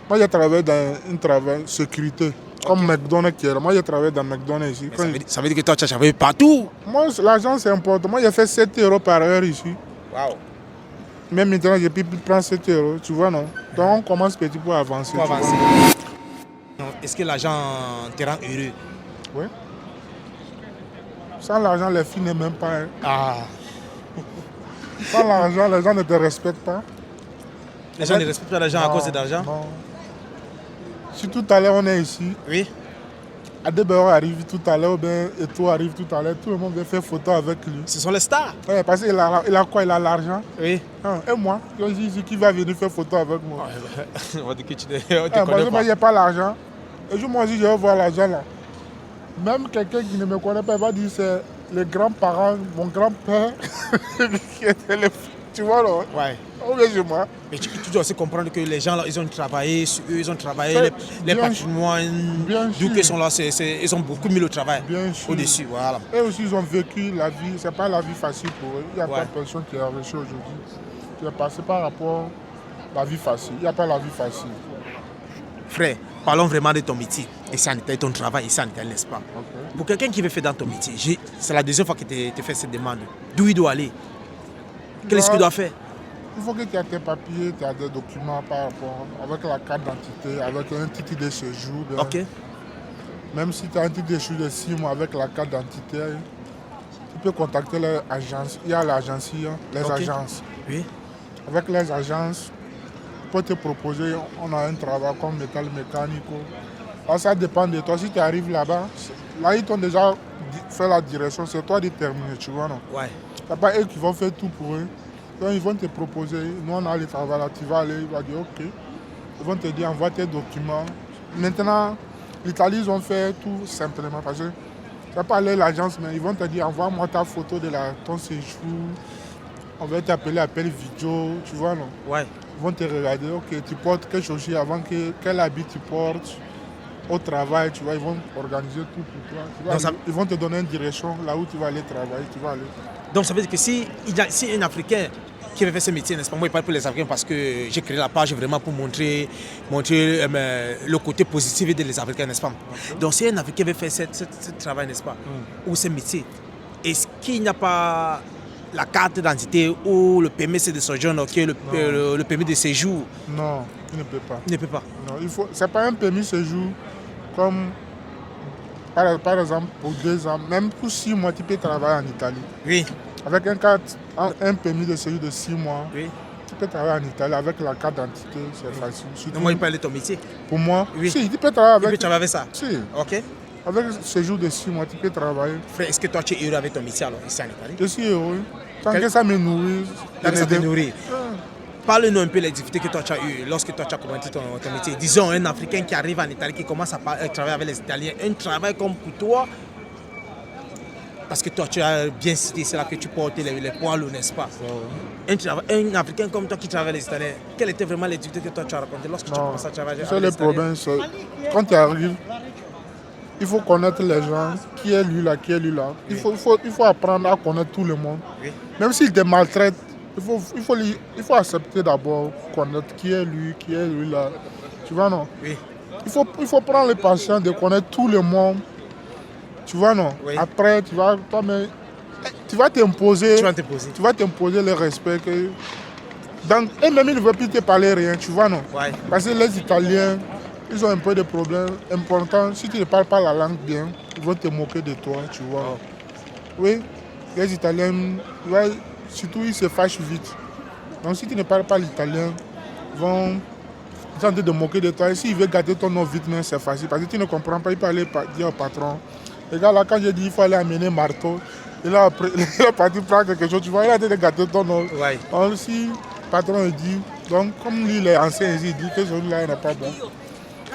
Moi, j'ai travaillé dans un travail sécurité, comme McDonald's qui est là. Moi, j'ai travaillé dans McDonald's ici. Ça veut dire que toi, tu as travaillé partout. Moi, l'argent, c'est important. Moi, j'ai fait 7 euros par heure ici. Waouh. Même maintenant, j'ai pu prendre 7 euros, tu vois, non? Donc, on commence petit pour avancer. Pour avancer. Est-ce que l'argent te rend heureux? Oui. Sans l'argent, les filles n'aiment même pas. Hein. Ah. Sans l'argent, les gens ne te respectent pas. Les gens ne respectent pas l'argent à cause de l'argent? Non. Si tout à l'heure, on est ici. Oui. Adébero arrive tout à l'heure, ben Eto'o arrive tout à l'heure, tout le monde veut faire photo avec lui. Ce sont les stars. Ouais, parce qu'il a quoi? Il a l'argent. Oui. Et moi, je dis ici qui va venir faire photo avec moi. On va dire que tu Parce que moi, je n'ai pas l'argent. Et moi aussi, je vais voir l'argent là. Même quelqu'un qui ne me connaît pas, il va dire c'est les grands-parents, mon grand-père, qui était le... Tu vois là? Ouais. On vient chez moi. Mais tu dois aussi comprendre que les gens là, ils ont travaillé sur eux, ils ont travaillé les patrimoines, d'où qu'ils sont là, ils ont beaucoup mis le travail au-dessus. Voilà. Et aussi, ils ont vécu la vie, c'est pas la vie facile pour eux. Il n'y a pas de personne qui est riche aujourd'hui. Tu es passé par rapport à la vie facile. Il n'y a pas la vie facile. Frère, parlons vraiment de ton métier et sanitaire, ton travail et sanitaire, n'est-ce pas? Okay. Pour quelqu'un qui veut faire dans ton métier, c'est la deuxième fois que tu te fais cette demande. D'où il doit aller? Qu'est-ce qu'il doit faire? Il faut que tu aies tes papiers, tu aies des documents par rapport, avec la carte d'identité, avec un titre de séjour. Bien. Ok. Même si tu as un titre de séjour de 6 mois avec la carte d'identité, tu peux contacter l'agence. Il y a l'agence, les agences. Oui. Avec les agences, pour te proposer, on a un travail comme métal mécanique. Alors, ça dépend de toi. Si tu arrives là-bas, là, ils t'ont déjà fait la direction, c'est toi de terminer, tu vois, non? Ouais. Ce n'est pas eux qui vont faire tout pour eux. Donc, ils vont te proposer, nous on a le travail là, tu vas aller, ils vont dire ok. Ils vont te dire, envoie tes documents. Maintenant, l'Italie, ils ont fait tout simplement parce que tu n'as pas aller à l'agence, mais ils vont te dire, envoie-moi ta photo de ton séjour. On va t'appeler appel vidéo, tu vois, non? Ouais. Ils vont te regarder, ok, tu portes quelque chose avant quel habit tu portes au travail, tu vois, ils vont organiser tout pour toi. Ils vont te donner une direction là où tu vas aller travailler, tu vas aller. Donc ça veut dire que si un Africain qui veut faire ce métier, n'est-ce pas? Moi, je parle pour les Africains parce que j'ai créé la page vraiment pour montrer le côté positif des Africains, n'est-ce pas? Okay. Donc si un Africain veut faire ce travail, n'est-ce pas? Ou ce métier, est-ce qu'il n'y a pas la carte d'identité ou le permis de séjour, qui est le permis de séjour? Non, il ne peut pas. Il ne peut pas. Non, c'est pas un permis de séjour comme, par exemple, pour 2 ans, même pour 6 mois, tu peux travailler en Italie. Oui. Avec un permis de séjour de 6 mois, oui. Tu peux travailler en Italie avec la carte d'identité, c'est facile. Donc moi, il parle de ton métier? Pour moi, oui. Si, tu peux travailler avec... Tu peux travailler avec ça? Si. Ok. Avec un séjour de 6 mois, tu peux travailler. Frère, est-ce que toi, tu es heureux avec ton métier alors, ici en Italie? Je suis heureux. Tant que ça me nourrit. Tant que ça te nourrit. Parle-nous un peu des difficultés que toi tu as eues lorsque toi tu as commencé ton métier. Disons un Africain qui arrive en Italie, qui commence à travailler avec les Italiens. Un travail comme pour toi, parce que toi tu as bien cité, c'est là que tu portes les poils, n'est-ce pas? Un Africain comme toi qui travaille avec les Italiens, quelles étaient vraiment les difficultés que toi tu as rencontrées lorsque tu as commencé à travailler avec les Italiens? C'est le problème, c'est quand tu arrives, il faut connaître les gens, qui est lui là, qui est lui là. Oui. Il faut apprendre à connaître tout le monde. Oui. Même s'il te maltraite, il faut accepter d'abord, connaître qui est lui là. Tu vois, non? Oui. Il faut prendre le patient de connaître tout le monde. Tu vois, non? Oui. Après, tu vas t'imposer. Tu vas t'imposer le respect. Et même, il ne veut plus te parler rien, tu vois, non? Ouais. Parce que les Italiens, ils ont un peu de problèmes importants. Si tu ne parles pas la langue bien, ils vont te moquer de toi, tu vois. Oh. Oui, les Italiens, surtout, ils se fâchent vite. Donc, si tu ne parles pas l'italien, ils vont tenter de moquer de toi. Et s'ils veulent garder ton nom vite, c'est facile. Parce que tu ne comprends pas, il peut aller dire au patron. Les gars, là, quand j'ai dit qu'il faut aller amener marteau, il a parti prendre quelque chose, tu vois, il a dit de garder ton nom. Ouais. Alors, si le patron dit, donc, comme lui, il est ancien, il dit que celui-là n'est pas bon.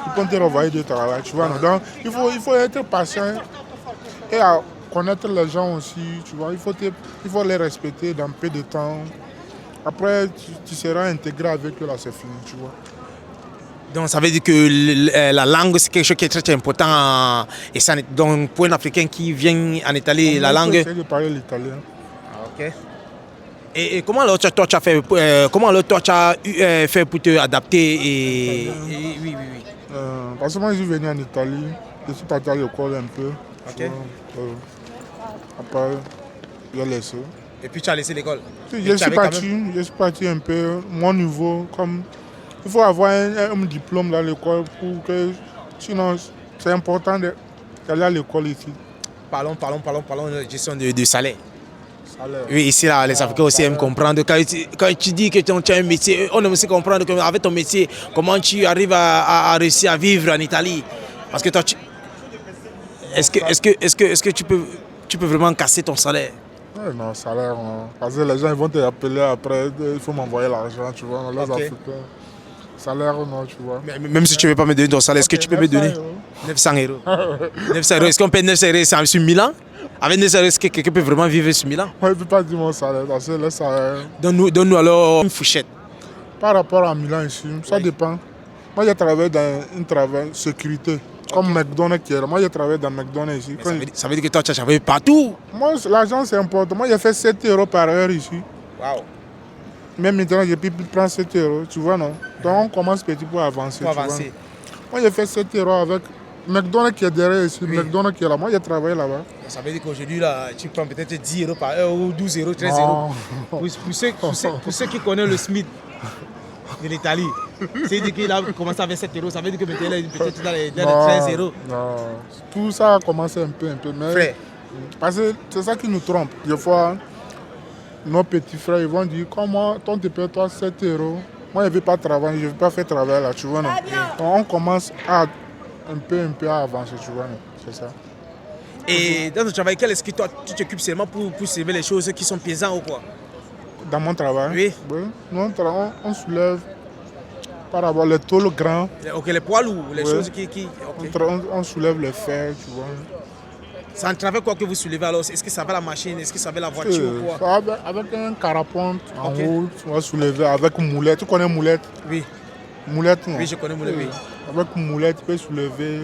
Ils peuvent te renvoyer de travail, tu vois. Donc, il faut être patient et connaître les gens aussi, tu vois. Il faut les respecter dans peu de temps. Après, tu seras intégré avec eux, là, c'est fini, tu vois. Donc, ça veut dire que la langue, c'est quelque chose qui est très important. Et ça, donc, pour un Africain qui vient en Italie, la langue... Essayer de parler l'italien. Ah, ok. Et comment alors toi tu as fait comment alors toi tu as fait pour te adapter et oui. Parce que moi je suis venu en Italie, je suis parti à l'école un peu. Ok. Après, j'ai laissé. Et puis tu as laissé l'école. Je suis parti un peu, mon niveau, comme il faut avoir un diplôme dans l'école pour que, sinon c'est important d'aller à l'école ici. Parlons de gestion de salaire. Salaire. Oui, ici là, les Africains aussi aiment comprendre. Quand tu dis que tu as un métier, on aime aussi comprendre qu'avec ton métier, comment tu arrives à réussir à vivre en Italie. Parce que toi, est-ce que tu peux vraiment casser ton salaire? Ouais, non, salaire, non. Parce que les gens ils vont te appeler après, il faut m'envoyer l'argent, tu vois, les Africains. Salaire, non, tu vois. Même si tu ne veux pas me donner ton salaire, est-ce que tu peux me donner 900 euros. 900 euros. Est-ce qu'on paie 900 euros sur 1000 ans? Avec 900 euros, est-ce que quelqu'un peut vraiment vivre sur 1000 ans? Moi, je ne peux pas dire mon salaire, parce que le salaire. Donne-nous alors une fourchette. Par rapport à Milan ici, ça dépend. Moi, j'ai travaillé dans un travail sécurité, comme McDonald's qui est là. Moi, j'ai travaillé dans McDonald's ici. Ça veut dire que toi, tu as travaillé partout. Moi, l'argent, c'est important. Moi, j'ai fait 7 euros par heure ici. Waouh. Même maintenant, j'ai pu prendre 7 euros, tu vois, non? Donc, on commence petit pour avancer. Moi, j'ai fait 7 euros avec McDonald's qui est derrière ici, McDonald's qui est là. Moi, j'ai travaillé là-bas. Ça veut dire qu'aujourd'hui, là, tu prends peut-être 10 euros par heure ou 12 euros, 13 euros. Pour ceux qui connaissent le SMIC de l'Italie, c'est-à-dire qu'il a commencé avec 7 euros, ça veut dire que maintenant, il est peut-être dans les 13 euros. Non, tout ça a commencé un peu. Mais frère. Parce que c'est ça qui nous trompe. Des fois, nos petits frères, ils vont dire, comment ton te paie toi 7 euros? Moi, je ne vais pas travailler, je ne vais pas faire travail là, tu vois, non? Donc, on commence à un peu à avancer, tu vois, non? C'est ça. Et dans ton travail, est-ce que toi, tu t'occupes seulement pour soulever les choses qui sont plaisantes ou quoi? Dans mon travail? Oui. Nous, on soulève par rapport les tôles grands. Ok, les poids lourds, les choses qui... Okay. On soulève les fers, tu vois. C'est un travail quoi que vous soulevez alors? Est-ce que ça va la machine? Est-ce que ça va la voiture ou quoi? Avec un carapente en haut, tu vas soulever avec une moulette. Tu connais moulette? Oui. Moulette, non? Oui, je connais moulette, oui. Avec une moulette, tu peux soulever.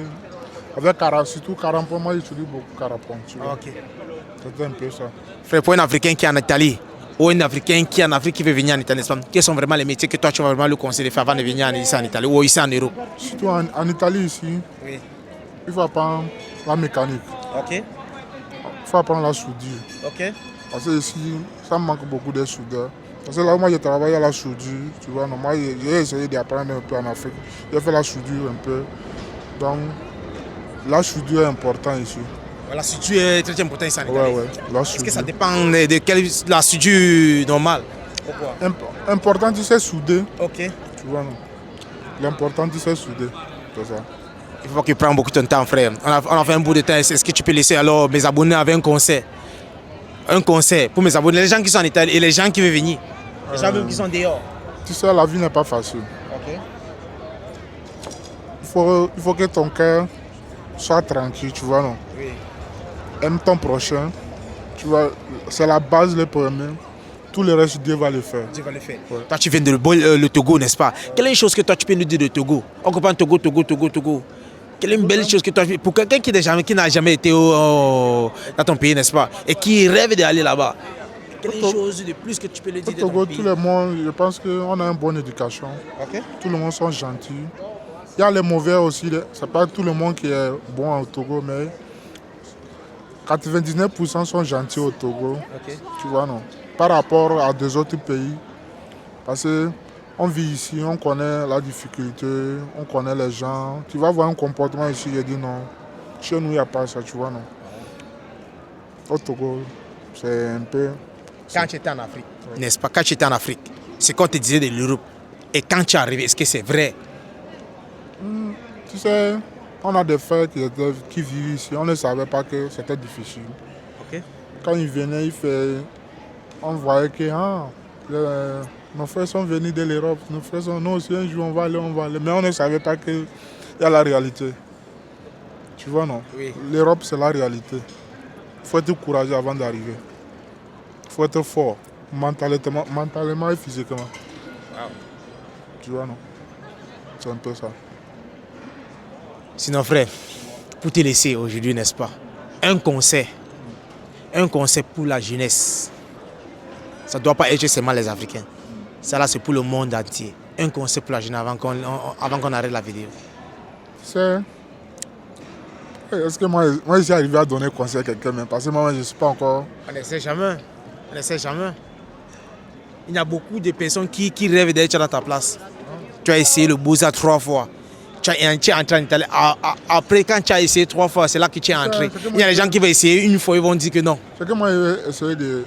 Avec surtout carapente, moi j'utilise beaucoup carapente, tu vois. Ok. C'est un peu ça. Frère, pour un Africain qui est en Italie, ou un Africain qui est en Afrique qui veut venir en Italie, quels sont vraiment les métiers que toi tu vas vraiment le conseiller de faire avant de venir ici en Italie ou ici en Europe? Surtout en Italie ici, oui. Il faut apprendre la mécanique. Ok. Il faut apprendre la soudure. Ok. Parce que ici, ça manque beaucoup de soudeurs. Parce que là où moi j'ai travaillé à la soudure, tu vois, moi j'ai essayé d'apprendre un peu en Afrique. J'ai fait la soudure un peu. Donc, la soudure est importante ici. La soudure est très importante ici en Italie. Ouais. Est-ce que ça dépend de quelle la soudure normale? Pourquoi? Important, tu sais souder. Ok. Tu vois, non? L'important, tu sais souder. C'est ça. Il faut qu'il prenne beaucoup de temps, frère. On a fait un bout de temps. Est-ce que tu peux laisser alors mes abonnés avec un conseil? Un conseil pour mes abonnés, les gens qui sont en Italie et les gens qui veulent venir. Les gens même qui sont dehors. Tu sais, la vie n'est pas facile. Ok. Il faut que ton cœur soit tranquille, tu vois, non? Oui. Aime ton prochain. Tu vois, c'est la base, le premier. Tout le reste, Dieu va le faire. Dieu va le faire. Ouais. Toi, tu viens de le Togo, n'est-ce pas? Quelle est une chose que toi, tu peux nous dire de Togo? On comprend Togo. Quelle est une belle chose que toi, pour quelqu'un qui n'a jamais été dans ton pays, n'est-ce pas? Et qui rêve d'aller là-bas. Quelle est une chose de plus que tu peux lui dire de ton Togo, pays? tout le monde, je pense qu'on a une bonne éducation. Ok. Tout le monde sont gentils. Il y a les mauvais aussi. Ce n'est pas tout le monde qui est bon au Togo, mais 99% sont gentils au Togo. Okay. Tu vois, non? Par rapport à des autres pays. Parce qu'on vit ici, on connaît la difficulté, on connaît les gens. Tu vas voir un comportement ici, je dis non. Chez nous, il n'y a pas ça, tu vois, non? Au Togo, c'est un peu... Quand tu étais en Afrique, n'est-ce pas? Quand tu étais en Afrique, c'est qu'on te disait de l'Europe. Et quand tu es arrivé, est-ce que c'est vrai? Tu sais, on a des frères qui vivent ici, on ne savait pas que c'était difficile. Okay. Quand ils venaient, on voyait que nos frères sont venus de l'Europe, nos frères sont nous aussi, un jour on va aller. Mais on ne savait pas qu'il y a la réalité. Tu vois, non? Oui. L'Europe, c'est la réalité. Il faut être courageux avant d'arriver. Il faut être fort, mentalement et physiquement. Wow. Tu vois, non? C'est un peu ça. Sinon, frère, pour te laisser aujourd'hui, n'est-ce pas? Un conseil pour la jeunesse. Ça ne doit pas être seulement les Africains. Ça là, c'est pour le monde entier. Un conseil pour la jeune avant qu'on arrête la vidéo. C'est... Est-ce que moi j'ai arrivé à donner conseil à quelqu'un, mais parce que moi, je ne suis pas encore... On ne sait jamais. On ne sait jamais. Il y a beaucoup de personnes qui rêvent d'être à ta place. Tu as essayé le Beaux-Arts 3 fois. Tu es entré en Italie. Après, quand tu as essayé 3 fois, c'est là que tu es entré. Il y a des gens qui vont essayer une fois, ils vont dire que non. C'est que moi, je vais essayer de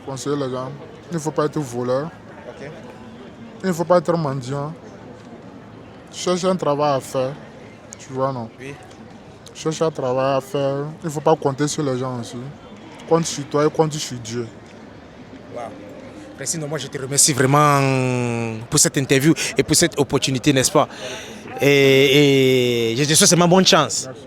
conseiller les gens. Il ne faut pas être voleur. Okay. Il ne faut pas être mendiant. Cherche un travail à faire. Tu vois, non? Oui. Cherche un travail à faire. Il ne faut pas compter sur les gens aussi. Compte sur toi et compte sur Dieu. Wow. Sinon, moi, je te remercie vraiment pour cette interview et pour cette opportunité, n'est-ce pas? Et je te souhaite seulement bonne chance. Merci.